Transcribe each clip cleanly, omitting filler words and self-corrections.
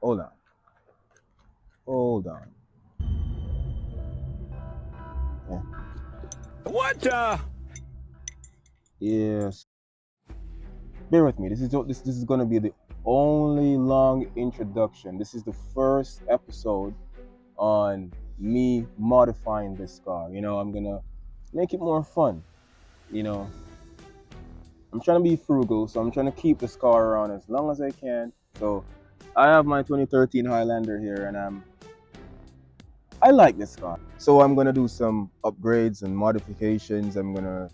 Hold on. Hold on. Yeah. What? Yes. Bear with me. This is gonna be the only long introduction. This is the first episode on me modifying this car. I'm gonna make it more fun. You know, I'm trying to be frugal, so I'm trying to keep this car around as long as I can. So I have my 2013 Highlander here, and I like this car. So I'm gonna do some upgrades and modifications. I'm gonna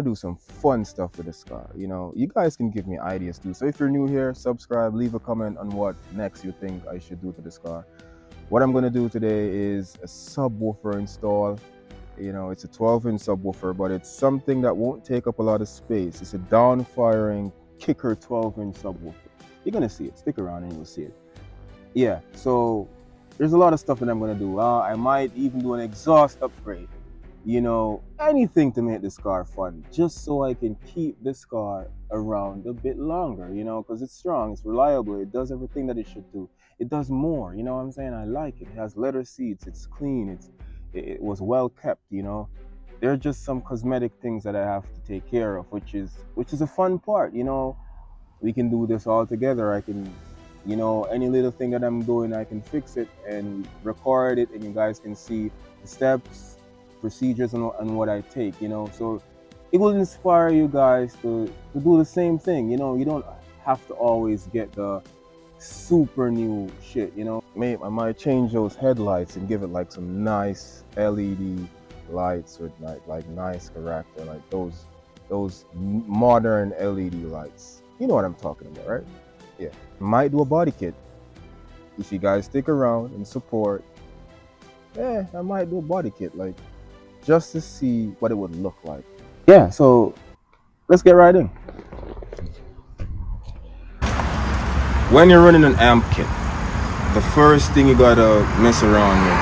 do some fun stuff with this car. You guys can give me ideas too. So if you're new here, subscribe, leave a comment on what next you think I should do to this car. What I'm gonna do today is a subwoofer install. It's a 12-inch subwoofer, but it's something that won't take up a lot of space. It's a down-firing kicker 12-inch subwoofer. You're gonna see it. Stick around and you'll see it. Yeah, so there's a lot of stuff that I'm gonna do. I might even do an exhaust upgrade. Anything to make this car fun, just so I can keep this car around a bit longer, because it's strong, it's reliable, it does everything that it should do. It does more, you know what I'm saying? I like it. It has leather seats, it's clean, it was well kept, There are just some cosmetic things that I have to take care of, which is a fun part, We can do this all together. I can, any little thing that I'm doing, I can fix it and record it, and you guys can see the steps, procedures, and what I take, So it will inspire you guys to do the same thing, You don't have to always get the super new shit, I might change those headlights and give it like some nice LED lights with like nice character, like those modern LED lights. You know what I'm talking about, right? Yeah. Might do a body kit. If you guys stick around and support, I might do a body kit, like just to see what it would look like. Yeah, so let's get right in. When you're running an amp kit, the first thing you gotta mess around with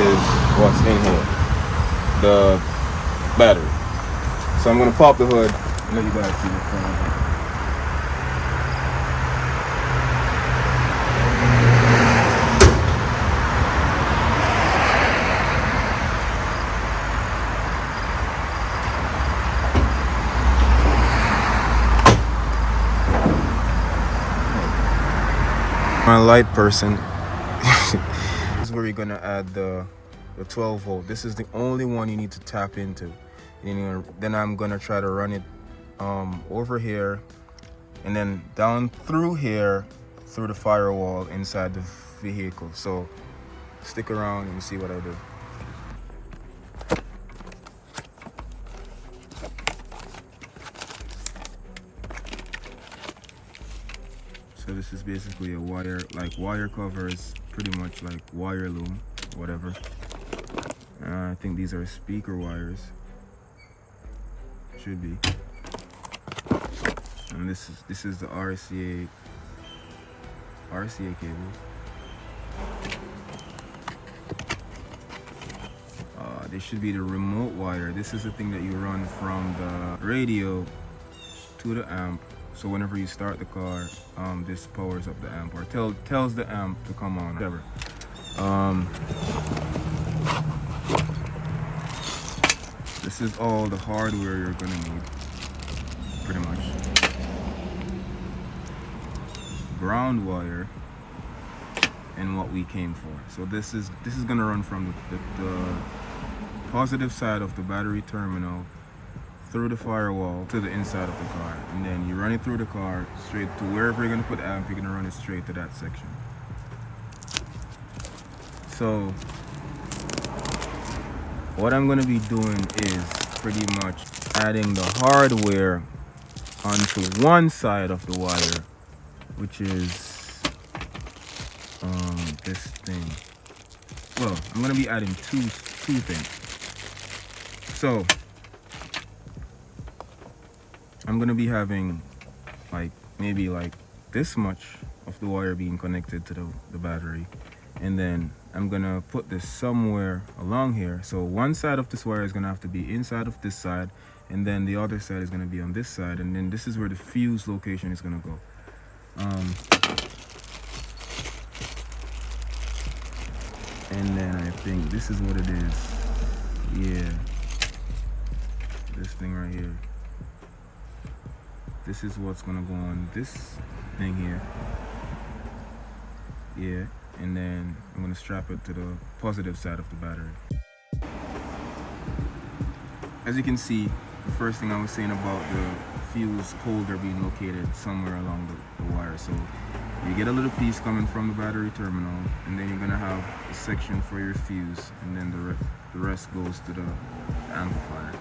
is what's in here, the battery. So I'm gonna pop the hood and let you guys see what's going on. I'm a light person. This is where you're gonna add the 12 volt. This is the only one you need to tap into. And then I'm gonna try to run it over here and then down through here through the firewall inside the vehicle. So stick around and see what I do. So this is basically a wire covers, pretty much like wire loom, whatever. I think these are speaker wires. Should be. And this is the RCA cables. This should be the remote wire. This is the thing that you run from the radio to the amp. So whenever you start the car, this powers up the amp, or tells the amp to come on, whatever. This is all the hardware you're gonna need, pretty much. Ground wire and what we came for. So this is gonna run from the positive side of the battery terminal through the firewall to the inside of the car, and then you run it through the car straight to wherever you're gonna put amp. You're gonna run it straight to that section. So what I'm gonna be doing is pretty much adding the hardware onto one side of the wire, which is this thing. Well, I'm gonna be adding two things. So I'm gonna be having maybe this much of the wire being connected to the battery, and then I'm gonna put this somewhere along here. So one side of this wire is gonna have to be inside of this side, and then the other side is gonna be on this side, and then this is where the fuse location is gonna go. And then I think this is what it is. Yeah. This thing right here. This is what's gonna go on this thing here. Yeah. And then I'm gonna strap it to the positive side of the battery. As you can see, the first thing I was saying about the fuse holder being located somewhere along the wire. So you get a little piece coming from the battery terminal, and then you're gonna have a section for your fuse, and then the rest goes to the amplifier.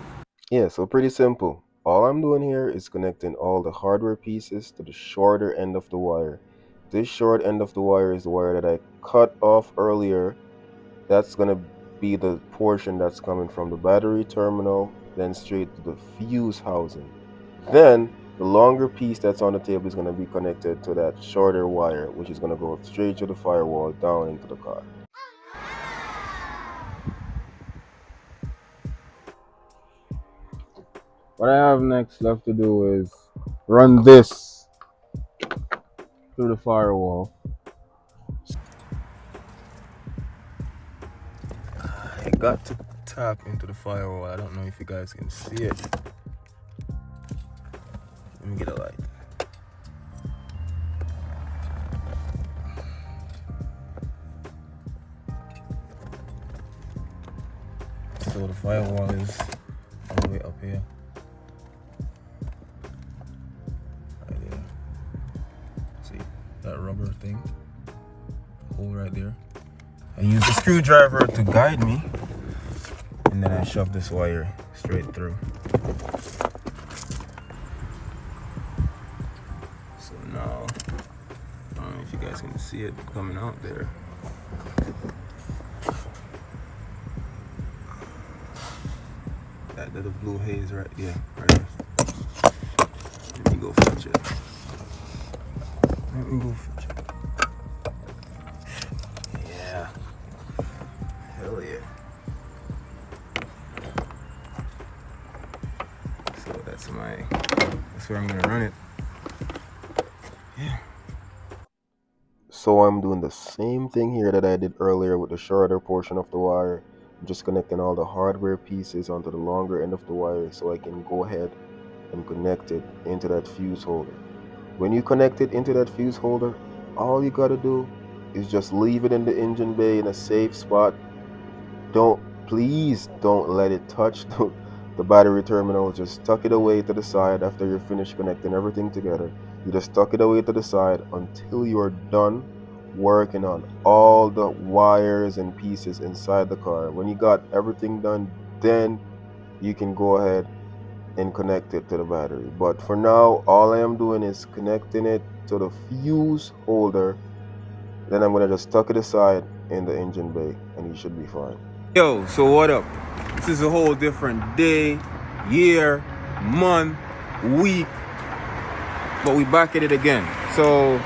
Yeah, so pretty simple. All I'm doing here is connecting all the hardware pieces to the shorter end of the wire. This short end of the wire is the wire that I cut off earlier. That's gonna be the portion that's coming from the battery terminal, then straight to the fuse housing. Then the longer piece that's on the table is going to be connected to that shorter wire, which is going to go straight to the firewall down into the car. What I have next left to do is run this through the firewall. I got to tap into the firewall. I don't know if you guys can see it. Let me get a light. So the firewall is all the way up here. Right there. See that rubber thing? The hole right there. I use the screwdriver to guide me, and then I shove this wire straight through. So now, I don't know if you guys can see it coming out there. That little blue haze right there. Let me go fetch it. Yeah. Hell yeah. So that's where I'm gonna run it. Yeah. So I'm doing the same thing here that I did earlier with the shorter portion of the wire. I'm just connecting all the hardware pieces onto the longer end of the wire so I can go ahead and connect it into that fuse holder. When you connect it into that fuse holder, all you gotta do is just leave it in the engine bay in a safe spot. Please don't let it touch the battery terminal. Just tuck it away to the side after you're finished connecting everything together. You just tuck it away to the side until you're done working on all the wires and pieces inside the car. When you got everything done, then you can go ahead and connect it to the battery. But for now, all I am doing is connecting it to the fuse holder. Then I'm gonna just tuck it aside in the engine bay, and you should be fine. Yo, so what up? This is a whole different day, year, month, week, but we back at it again. So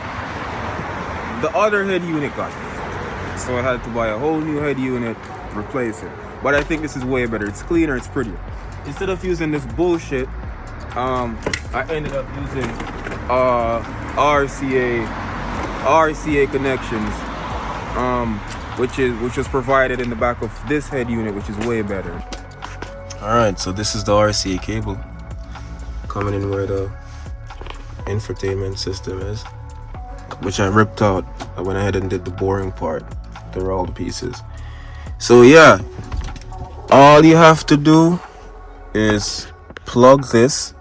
the other head unit got it, so I had to buy a whole new head unit, replace it. But I think this is way better. It's cleaner, it's prettier. Instead of using this bullshit, I ended up using RCA connections, which was provided in the back of this head unit, which is way better. All right, so this is the RCA cable coming in where the infotainment system is, which I ripped out. I went ahead and did the boring part. There are all the pieces. So yeah, all you have to do is plug this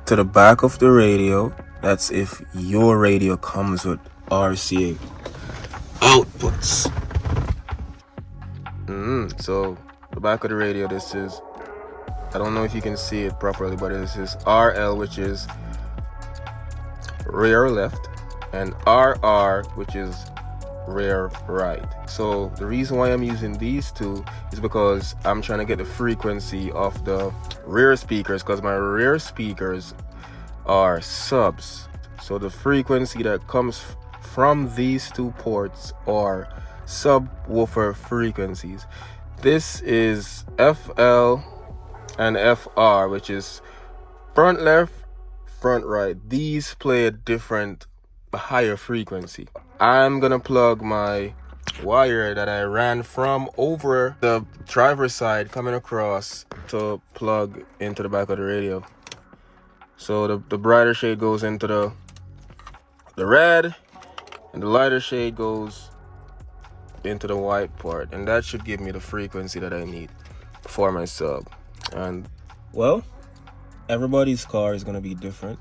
to the back of the radio. That's if your radio comes with RCA outputs. So the back of the radio, this is, I don't know if you can see it properly, but this is RL, which is rear left, and RR, which is rear right. So the reason why I'm using these two is because I'm trying to get the frequency of the rear speakers, because my rear speakers are subs. So the frequency that comes from these two ports are subwoofer frequencies. This is FL and FR, which is front left, front right. These play a different, higher frequency. I'm gonna plug my wire that I ran from over the driver's side coming across to plug into the back of the radio. So the brighter shade goes into the red, and the lighter shade goes into the white part, and that should give me the frequency that I need for my sub. And well, everybody's car is going to be different.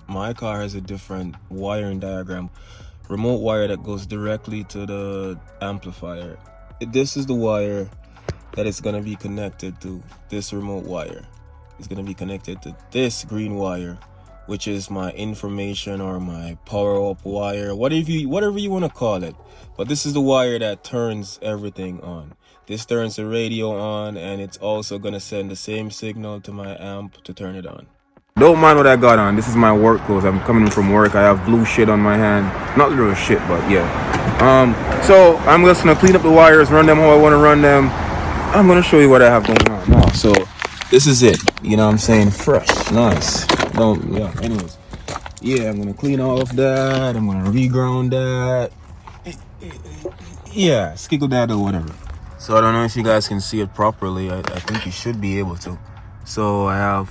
My car has a different wiring diagram. Remote wire that goes directly to the amplifier. This is the wire that is going to be connected to. This remote wire is going to be connected to this green wire, which is my information or my power up wire, whatever you want to call it. But this is the wire that turns everything on. This turns the radio on, and it's also going to send the same signal to my amp to turn it on. Don't mind what I got on. This is my work clothes. I'm coming from work. I have blue shit on my hand. Not literal shit, but yeah. So I'm just gonna clean up the wires, run them how I want to run them. I'm gonna show you what I have going on now. So this is it. You know what I'm saying? Fresh, nice. Anyways. Yeah, I'm gonna clean all of that. I'm gonna reground that. Yeah, skiggle that or whatever. So I don't know if you guys can see it properly. I think you should be able to. So I have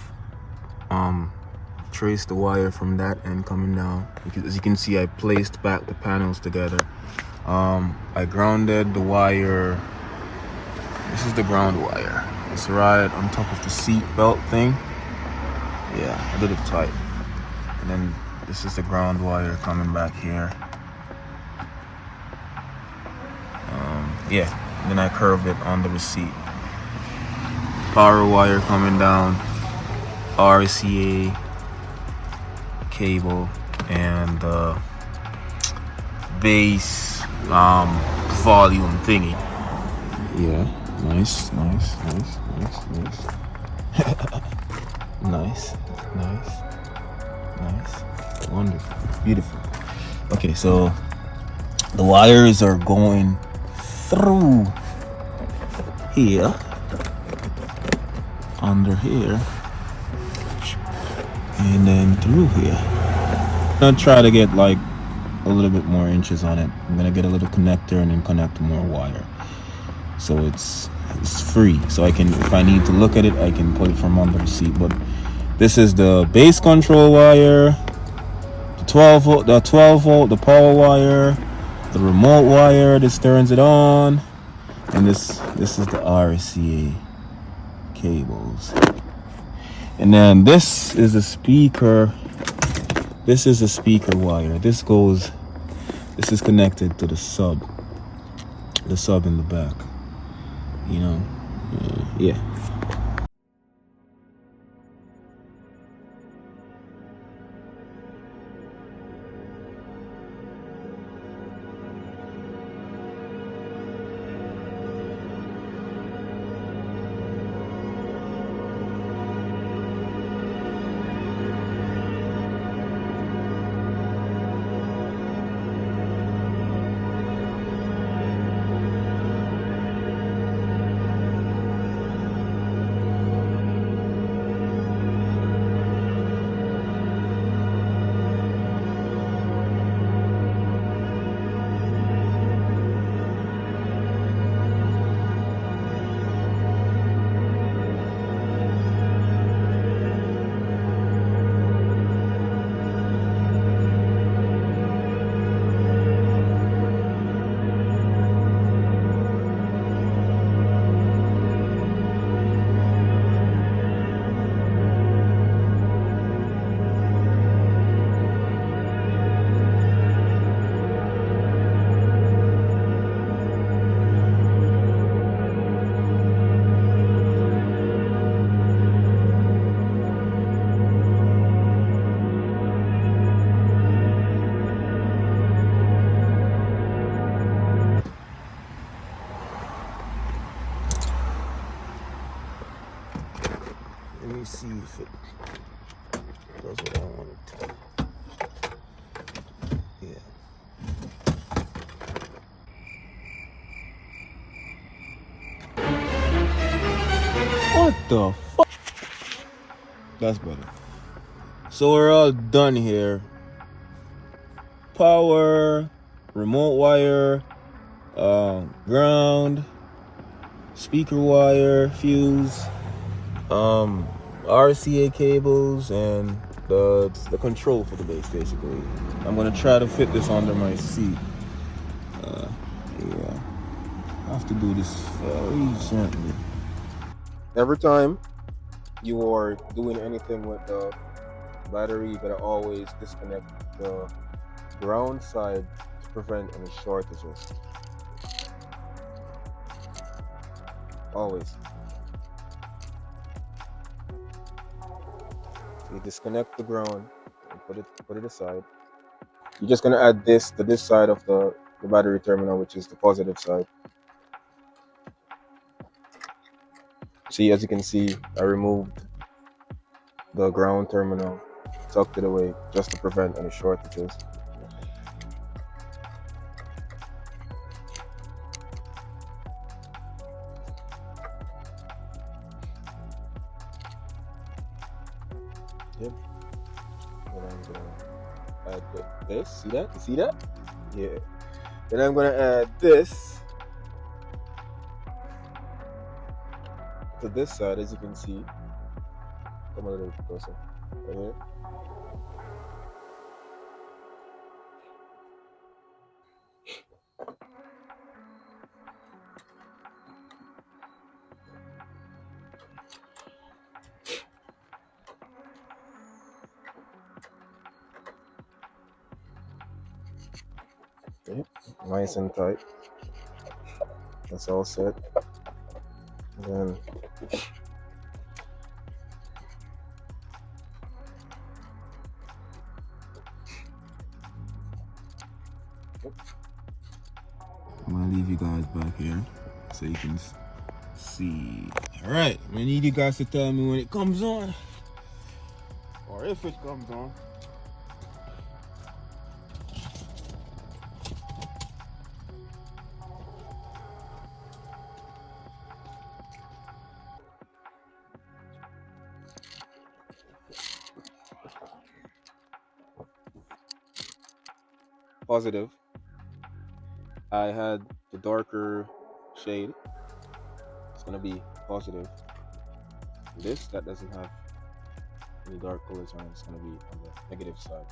trace the wire from that end coming down. As you can see, I placed back the panels together. I grounded the wire. This is the ground wire. It's right on top of the seat belt thing. Yeah, I did it tight. And then this is the ground wire coming back here. Yeah, and then I curved it on the receipt. Power wire coming down. RCA cable and bass volume thingy. Yeah, nice. nice, wonderful, beautiful. Okay, so the wires are going through here, under here, and then through here. I'm gonna try to get like a little bit more inches on it. I'm gonna get a little connector and then connect more wire, so it's free. So I can, if I need to look at it, I can pull it from under the seat. But this is the base control wire, the 12 volt, the power wire, the remote wire. This turns it on, and this is the RCA cables. And then this is a speaker. This is a speaker wire. This is connected to the sub in the back. You know, yeah. Let me see if it does what I want it to. Yeah. What the fuck? That's better. So we're all done here. Power, remote wire, ground, speaker wire, fuse, RCA cables, and the control for the bass. Basically, I'm gonna try to fit this under my seat. Yeah, I have to do this very gently. Every time you are doing anything with the battery, you gotta always disconnect the ground side to prevent any shortages. Always. You disconnect the ground and put it aside. You're just gonna add this to this side of the battery terminal, which is the positive side. See, as you can see, I removed the ground terminal, tucked it away just to prevent any shortages. Yep. And I'm gonna add this. See that? You see that? Yeah. Then I'm gonna add this to this side, as you can see. Come a little bit closer. Right here. Okay. Nice and tight. That's all set. And then I'm gonna leave you guys back here so you can see. All right, I need you guys to tell me when it comes on, or if it comes on. Positive. I had the darker shade. It's gonna be positive. This that doesn't have any dark colors on it, it's gonna be on the negative side.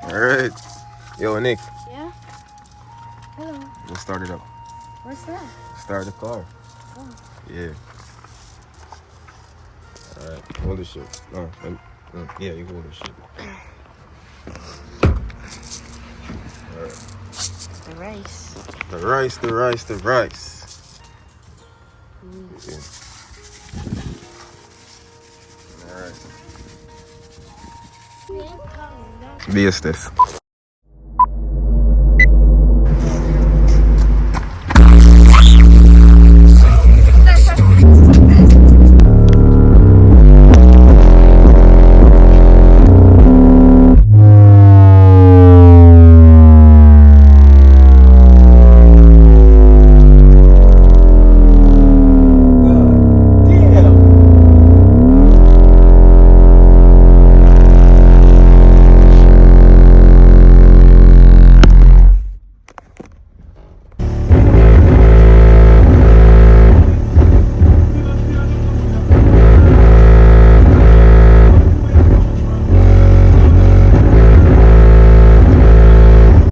All right. Yo, Nick. Yeah? Hello. Let's start it up. What's that? Start the car. Oh. Yeah. All right. Hold this shit. Oh, yeah, you hold this shit. All right. The rice. The rice, the rice, the rice. Yeah. All right. Be a stiff.